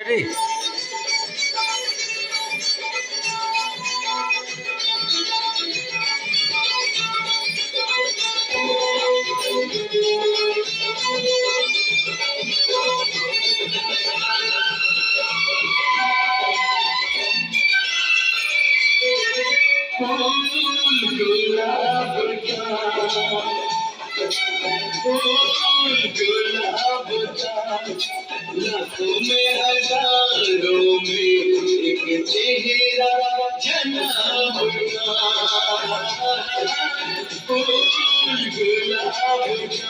Ready? फूल गुलाब का फूल गुलाब का लाखों में हजारों में एक चेहरा जनाब का फूल गुलाब का